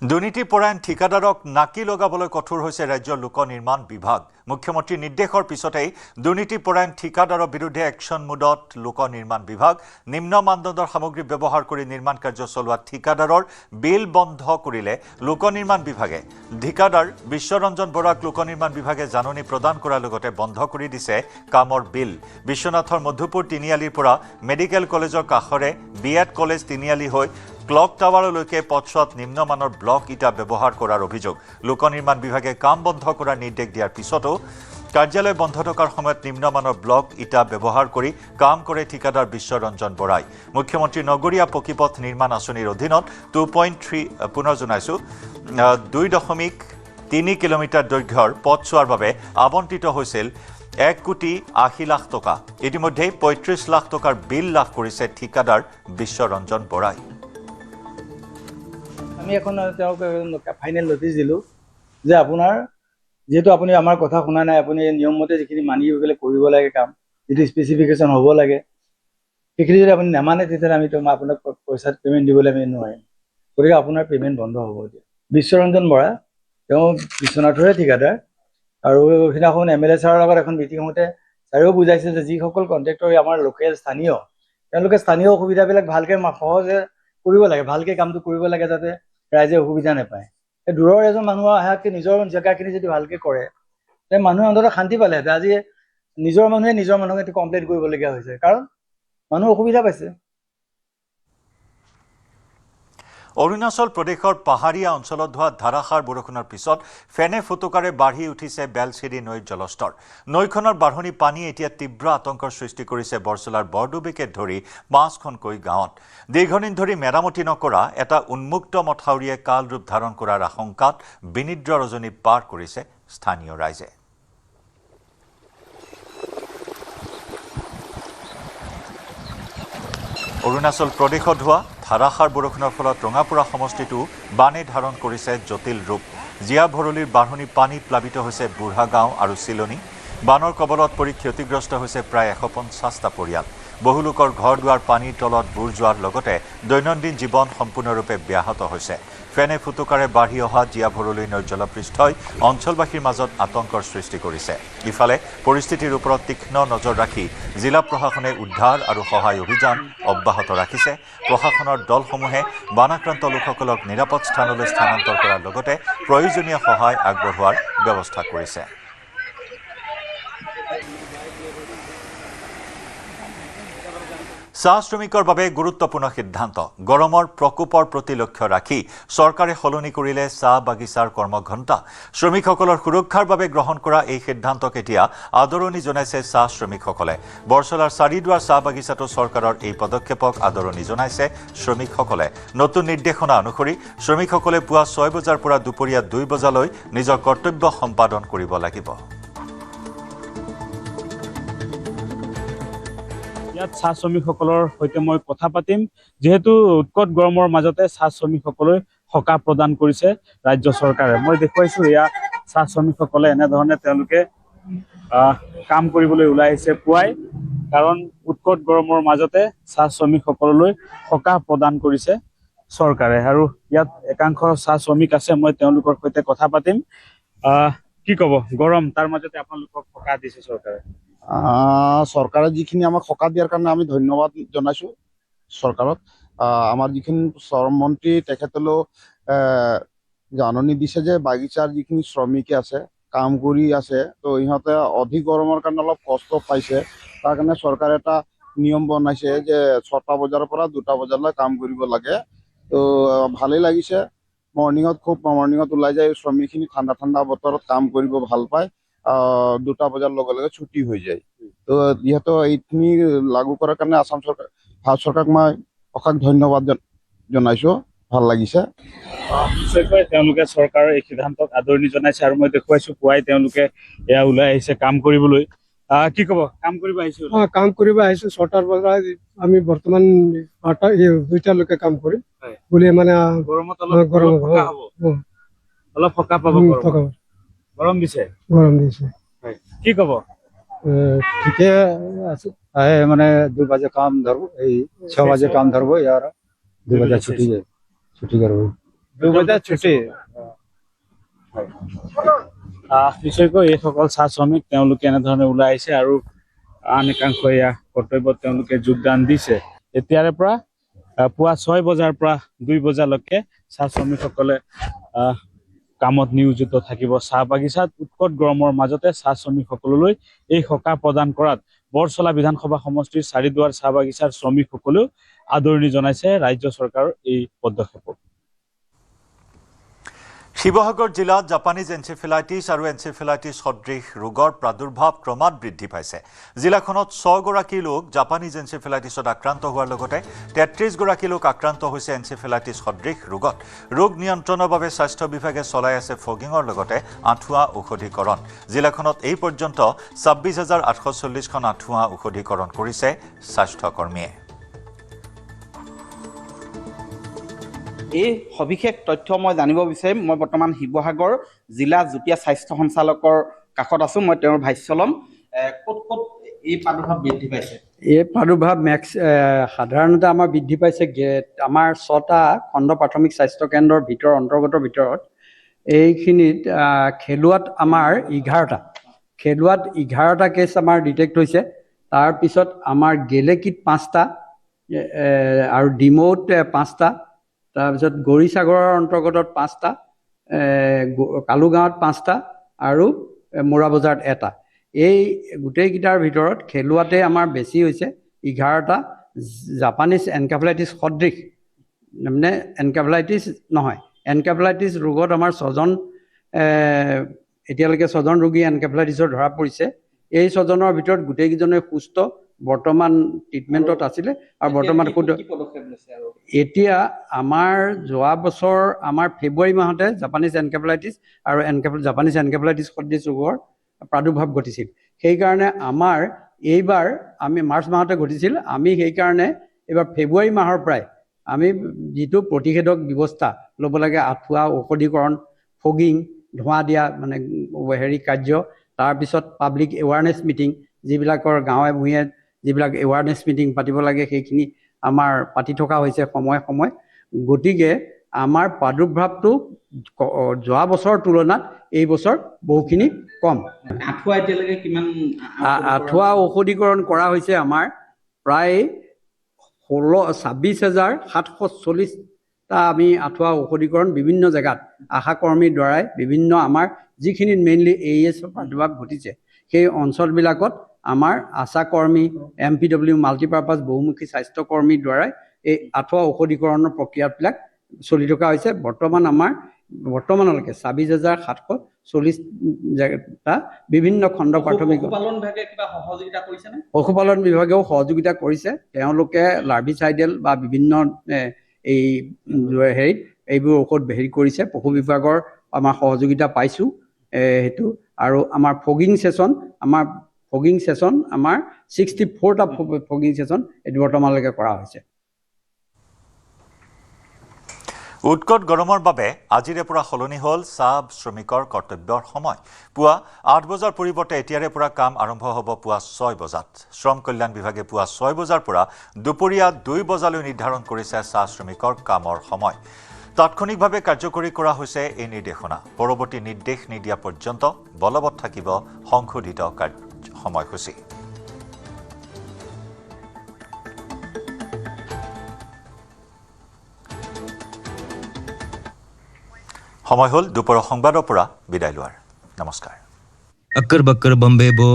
দুৰ্নীতিপৰায়ণ ঠিকাদাৰক নাকি লগাবলৈ কঠোৰ হৈছে ৰাজ্যৰ লোক নিৰ্মাণ বিভাগ। মুখ্যমন্ত্ৰীৰ নিৰ্দেশৰ পিছতেই দুৰ্নীতিপৰায়ণ ঠিকাদাৰৰ বিৰুদ্ধে একশ্যন মুডত লোক নিৰ্মাণ বিভাগ। নিম্ন মানদণ্ডৰ সামগ্ৰী ব্যৱহাৰ কৰি নিৰ্মাণ কাৰ্য চলোৱা ঠিকাদাৰৰ বিল বন্ধ কৰিলে লোক নিৰ্মাণ বিভাগে। ঠিকাদাৰ বিশ্বৰঞ্জন বৰাক লোক নিৰ্মাণ বিভাগে জাননী প্ৰদান কৰাৰ লগতে বন্ধ কৰি দিছে কামৰ বিল। বিশ্বনাথৰ মধুপুৰ তিনিআলিৰ পৰা মেডিকেল কলেজৰ কাষৰে BEd কলেজ তিনিআলি হৈ ক্লক টাৱাৰলৈকে পথছোৱাত নিম্নমানৰ ব্লক ইটা ব্যৱহাৰ কৰাৰ অভিযোগ। লোক নিৰ্মাণ বিভাগে কাম বন্ধ কৰাৰ নিৰ্দেশ দিয়াৰ পিছতো কাৰ্যালয় বন্ধ থকাৰ সময়ত নিম্নমানৰ ব্লক ইটা ব্যৱহাৰ কৰি কাম কৰে ঠিকাদাৰ বিশ্বৰঞ্জন বৰাই। মুখ্যমন্ত্ৰী নগৰীয়া পকীপথ নিৰ্মাণ আঁচনিৰ অধীনত 2.3 কিলোমিটাৰ দৈৰ্ঘ্যৰ পথছোৱাৰ বাবে আবণ্টিত হৈছিল 1,80,00,000 টকা। ইতিমধ্যে 35 লাখ টকাৰ বিল লাভ কৰিছে ঠিকাদাৰ বিশ্বৰঞ্জন বৰাই। আমি এখন ফাইনেল নটিচ দিলোঁ যে আপোনাৰ যেহেতু আপুনি আমাৰ কথা শুনা নাই, আপুনি নিয়মমতে যিখিনি মানি পেলাই কৰিব লাগে কাম, যিটো স্পেচিফিকেশ্যন হ'ব লাগে, সেইখিনি যদি আপুনি নামানে তেতিয়াহ'লে আমি আপোনাক পইচা পে'মেণ্ট দিবলৈ আমি নোৱাৰিম। গতিকে আপোনাৰ পে'মেণ্ট বন্ধ হ'ব এতিয়া। বিশ্বৰঞ্জন বৰা তেওঁ বিশ্বনাথৰে ঠিকাদাৰ, আৰু সেইদিনাখন MLA ছাৰৰ লগত এখন মিটিং হওঁতে ছাৰেও বুজাইছে যে যিসকল কণ্ট্ৰেক্টৰ আমাৰ লোকেল স্থানীয়, তেওঁলোকে স্থানীয় অসুবিধাবিলাক ভালকৈ সহজে কৰিব লাগে, ভালকৈ কামটো কৰিব লাগে যাতে ৰাইজে অসুবিধা নাপায়। দূৰৰ এজন মানুহ আহাকে নিজৰ জেগাখিনি যদি ভালকৈ কৰে তে মানুহে অন্ততঃ শান্তি পালেহেঁতেন। আজি নিজৰ মানুহে নিজৰ মানুহক কমপ্লেইন কৰিবলগীয়া হৈছে, কাৰণ মানুহ অসুবিধা পাইছে। অৰুণাচল প্ৰদেশৰ পাহাৰীয়া অঞ্চলত হোৱা ধাৰাসাৰ বৰষুণৰ পিছত ফেনে ফুটুকাৰে বাঢ়ি উঠিছে বেলচিৰি নৈৰ জলস্তৰ। নৈখনৰ বাঢ়নি পানী এতিয়া তীব্ৰ আতংকৰ সৃষ্টি কৰিছে বৰচলাৰ বৰডুবিকে ধৰি 5খনকৈ গাঁৱত। দীৰ্ঘদিন ধৰি মেৰামতি নকৰা এটা উন্মুক্ত মথাউৰিয়ে কাল ৰূপ ধাৰণ কৰাৰ আশংকাত বিনিদ্ৰ ৰজনী পাৰ কৰিছে স্থানীয় ৰাইজে। অৰুণাচল প্ৰদেশত হোৱা ধাৰাসাৰ বৰষুণৰ ফলত ৰঙাপুৰা সমষ্টিটো বানে ধাৰণ কৰিছে জটিল ৰূপ। জীয়া ভৰলীৰ বাঢ়নি পানীত প্লাবিত হৈছে বুঢ়াগাঁও আৰু চিলনী। বানৰ কবলত পৰি ক্ষতিগ্ৰস্ত হৈছে প্ৰায় 150টা পৰিয়াল। বহু লোকৰ ঘৰ দুৱাৰ পানীৰ তলত বুৰ যোৱাৰ লগতে দৈনন্দিন জীৱন সম্পূৰ্ণৰূপে ব্যাহত হৈছে। ফেনে ফুটুকাৰে বাঢ়ি অহা জীয়া ভৰলী নৈৰ জলপৃষ্ঠই অঞ্চলবাসীৰ মাজত আতংকৰ সৃষ্টি কৰিছে। ইফালে পৰিস্থিতিৰ ওপৰত তীক্ষ্ণ নজৰ ৰাখি জিলা প্ৰশাসনে উদ্ধাৰ আৰু সহায় অভিযান অব্যাহত ৰাখিছে। প্ৰশাসনৰ দলসমূহে বানাক্ৰান্ত লোকসকলক নিৰাপদ স্থানলৈ স্থানান্তৰ কৰাৰ লগতে প্ৰয়োজনীয় সহায় আগবঢ়োৱাৰ ব্যৱস্থা কৰিছে। চাহ শ্ৰমিকৰ বাবে গুৰুত্বপূৰ্ণ সিদ্ধান্ত। গৰমৰ প্ৰকোপৰ প্ৰতি লক্ষ্য ৰাখি চৰকাৰে সলনি কৰিলে চাহ বাগিচাৰ কৰ্মঘণ্টা। শ্ৰমিকসকলৰ সুৰক্ষাৰ বাবে গ্ৰহণ কৰা এই সিদ্ধান্তক এতিয়া আদৰণি জনাইছে চাহ শ্ৰমিকসকলে। বৰচলাৰ চাৰিদুৱাৰ চাহ বাগিচাতো চৰকাৰৰ এই পদক্ষেপক আদৰণি জনাইছে শ্ৰমিকসকলে। নতুন নিৰ্দেশনা অনুসৰি শ্ৰমিকসকলে পুৱা 6 বজাৰ পৰা দুপৰীয়া 2 বজালৈ নিজৰ কৰ্তব্য সম্পাদন কৰিব লাগিব। ইয়াত চাহ শ্ৰমিকসকলৰ সৈতে মই কথা পাতিম। যিহেতু উৎকট গৰমৰ মাজতে চাহ শ্ৰমিকসকলে সকাহ প্ৰদান কৰিছে ৰাজ্য চৰকাৰে। মই দেখুৱাইছো এয়া চাহ শ্ৰমিকসকলে এনেধৰণে তেওঁলোকে কাম কৰিবলৈ ওলাই আহিছে পুৱাই, কাৰণ উৎকট গৰমৰ মাজতে চাহ শ্ৰমিকসকললৈ সকাহ প্ৰদান কৰিছে চৰকাৰে। আৰু ইয়াত একাংশ চাহ শ্ৰমিক আছে, মই তেওঁলোকৰ সৈতে কথা পাতিম। কি ক'ব, গৰম তাৰ মাজতে আপোনালোকক সকাহ দিছে চৰকাৰে? চৰকাৰে যিখিনি আমাক সকাহ দিয়াৰ কাৰণে আমি ধন্যবাদ জনাইছোঁ চৰকাৰক। আমাৰ যিখিনি শ্ৰম মন্ত্ৰী তেখেতলৈও জাননী দিছে যে বাগিচাৰ যিখিনি শ্ৰমিক আছে, কাম কৰি আছে, তো ইহঁতে অধিক গৰমৰ কাৰণে অলপ কষ্ট পাইছে। তাৰ কাৰণে চৰকাৰে এটা নিয়ম বনাইছে যে 6টা বজাৰ পৰা 2টা বজালৈ কাম কৰিব লাগে। তো ভালেই লাগিছে। মৰ্ণিঙত ওলাই যায় শ্ৰমিকখিনি, ঠাণ্ডা ঠাণ্ডা বতৰত কাম কৰিব ভাল পায়। 2টা বজাৰ লগে লগে ছুটি হৈ যায়। তো যিহেতু এইখিনি লাগু কৰাৰ কাৰণে আসাম চৰকাৰ, ভাৰত চৰকাৰক মই অশেষ ধন্যবাদ জনাইছোঁ। ভাল লাগিছে। নিশ্চয়কৈ তেওঁলোকে চৰকাৰৰ এই সিদ্ধান্তক আদৰণি জনাইছে। আৰু মই দেখুৱাইছো পুৱাই তেওঁলোকে এয়া ওলাই আহিছে কাম কৰিবলৈ। কি ক'ব, কাম কৰিব আহিছো? কাম কৰিব আহিছো। 6টাৰ পৰা আমি বৰ্তমান 2টালৈকে কাম কৰিম বুলি মানে গৰমত অলপ সকাহ পাব। গৰম দিছে। কি ক'ব? ঠিকে আছে। মানে 2 বাজে কাম ধরবো, এই 6 বাজে কাম ধরবো, यार 2 বাজে ছুটি করবো। 2 बजे छुट्टी নিশ্চয়কৈ এইসকল চাহ শ্ৰমিক তেওঁলোকে এনেধৰণে ওলাই আহিছে আৰু আন একাংশ এয়া কৰ্তব্যত তেওঁলোকে যোগদান দিছে। এতিয়াৰে পৰা পুৱা 6 বজাৰ পৰা 2 বজালৈকে চাহ শ্ৰমিকসকলে কামত নিয়োজিত থাকিব। চাহ বাগিচাত উৎকট গৰমৰ মাজতে চাহ শ্ৰমিকসকললৈ এই সকাহ প্ৰদান কৰাত বৰছলা বিধানসভা সমষ্টিৰ চাৰিদুৱাৰ চাহ বাগিচাৰ শ্ৰমিকসকলেও আদৰণি জনাইছে ৰাজ্য চৰকাৰৰ এই পদক্ষেপক। শিৱসাগৰ জিলাত জাপানীজ এনচেফেলাইটিছ আৰু এনচেফেলাইটিছ সদৃশ ৰোগৰ প্ৰাদুৰ্ভাৱ ক্ৰমাৎ বৃদ্ধি পাইছে। জিলাখনত 6 গৰাকী লোক জাপানীজ এনচেফেলাইটিছত আক্ৰান্ত হোৱাৰ লগতে 33 গৰাকী লোক আক্ৰান্ত হৈছে এনচেফেলাইটিছ সদৃশ ৰোগত। ৰোগ নিয়ন্ত্ৰণৰ বাবে স্বাস্থ্য বিভাগে চলাই আছে ফগিঙৰ লগতে আঁঠুৱা ঔষধীকৰণ। জিলাখনত এই পৰ্যন্ত 26,840খন আঁঠুৱা ঔষধীকৰণ কৰিছে স্বাস্থ্যকৰ্মীয়ে। এই সবিশেষ তথ্য মই জানিব বিচাৰিম। মই বৰ্তমান শিৱসাগৰ জিলা যুটীয়া স্বাস্থ্য সঞ্চালকৰ কাষত আছোঁ। মই তেওঁৰ ভাষ্য ল'ম। ক'ত ক'ত এই প্ৰাদুৰ্ভাৱ বৃদ্ধি পাইছে? এই প্ৰাদুৰ্ভাৱ সাধাৰণতে আমাৰ বৃদ্ধি পাইছে আমাৰ 6টা খণ্ড প্ৰাথমিক স্বাস্থ্য কেন্দ্ৰৰ অন্তৰ্গতৰ ভিতৰত এইখিনিত খেলুৱাত আমাৰ 11টা কেছ আমাৰ ডিটেক্ট হৈছে। তাৰপিছত আমাৰ গেলেকীত 5টা আৰু ডিমৌত 5টা, তাৰপিছত গৌৰীসাগৰৰ অন্তৰ্গত 5টা, কালুগাঁৱত 5টা আৰু মোৰাবজাৰত 1টা। এই গোটেইকেইটাৰ ভিতৰত খেলুৱাতে আমাৰ বেছি হৈছে 11টা। জাপানীজ এনকেফেলাইটিছ সদৃশ মানে এনকেফেলাইটিছ নহয়, এনকেফেলাইটিছ ৰোগত আমাৰ 6জন এতিয়ালৈকে 6জন ৰোগী এনকেফেলাইটিছৰ ধৰা পৰিছে। এই 6জনৰ ভিতৰত গোটেইকেইজনে সুস্থ বৰ্তমান ট্ৰিটমেণ্টত আছিলে আৰু বৰ্তমান এতিয়া আমাৰ যোৱা বছৰ আমাৰ ফেব্ৰুৱাৰী মাহতে জাপানীজ এনকেফেলাইটিছ আৰু জাপানীজ এনকেফেলাইটিছ সদৃশ ৰোগৰ প্ৰাদুৰ্ভাৱ ঘটিছিল। সেইকাৰণে আমাৰ এইবাৰ আমি মাৰ্চ মাহতে ঘটিছিল। আমি সেইকাৰণে এইবাৰ ফেব্ৰুৱাৰী মাহৰ পৰাই আমি যিটো প্ৰতিষেধক ব্যৱস্থা ল'ব লাগে, আঁঠুৱা ঔষধীকৰণ, ফগিং, ধোঁৱা দিয়া মানে কাৰ্য, তাৰপিছত পাব্লিক এৱাৰনেছ মিটিং, যিবিলাকৰ গাঁৱে ভূঞে যিবিলাক এৱাৰনেছ মিটিং পাতিব লাগে সেইখিনি আমাৰ পাতি থকা হৈছে সময়ে সময়ে। গতিকে আমাৰ প্ৰাদুৰ্ভাৱটো যোৱা বছৰৰ তুলনাত এই বছৰ বহুখিনি কম। আঁঠুৱা এতিয়ালৈকে কিমান আঁঠুৱা ঔষধীকৰণ কৰা হৈছে আমাৰ প্ৰায় 26,740টা আমি আঁঠুৱা ঔষধীকৰণ বিভিন্ন জেগাত আশাকৰ্মীৰ দ্বাৰাই বিভিন্ন আমাৰ যিখিনিত মেইনলি AESৰ প্ৰাদুৰ্ভাৱ ঘটিছে সেই অঞ্চলবিলাকত আমাৰ আশাকৰ্মী, MPW মাল্টিপাৰ্পাছ বহুমুখী স্বাস্থ্যকৰ্মীৰ দ্বাৰাই এই আঁঠুৱা ঔষধীকৰণৰ প্ৰক্ৰিয়াবিলাক চলি থকা হৈছে। বৰ্তমানলৈকে 26,740টা বিভিন্ন খণ্ড প্ৰাথমিক পশুপালন বিভাগেও সহযোগিতা কৰিছে। তেওঁলোকে লাৰ্ভিচাইডেল বা বিভিন্ন এইবোৰ ঔষধ কৰিছে। পশু বিভাগৰ আমাৰ সহযোগিতা পাইছোঁ সেইটো। আৰু আমাৰ ফগিং ছেশ্যন আমাৰ 64টা ফগিং ছেশ্যন এইটো বৰ্তমানলৈকে কৰা হৈছে। উৎকট গৰমৰ বাবে আজিৰে পৰা সলনি হ'ল চাহ শ্ৰমিকৰ কৰ্তব্যৰ সময়। পুৱা 8 বজাৰ পৰিৱৰ্তে এতিয়াৰে পৰা কাম আৰম্ভ হ'ব পুৱা 6 বজাত। শ্ৰম কল্যাণ বিভাগে পুৱা 6 বজাৰ পৰা দুপৰীয়া 2 বজালৈ নিৰ্ধাৰণ কৰিছে চাহ শ্ৰমিকৰ কামৰ সময়। তাৎক্ষণিকভাৱে কাৰ্যকৰী কৰা হৈছে এই নিৰ্দেশনা। পৰৱৰ্তী নিৰ্দেশ নিদিয়া পৰ্যন্ত বলবৎ থাকিব সংশোধিত সময়সূচী। সময় হ'ল দুপৰৰ সংবাদৰ পৰা বিদায় লোৱাৰ। নমস্কাৰ। अक्कर बक्कर बम्बे बो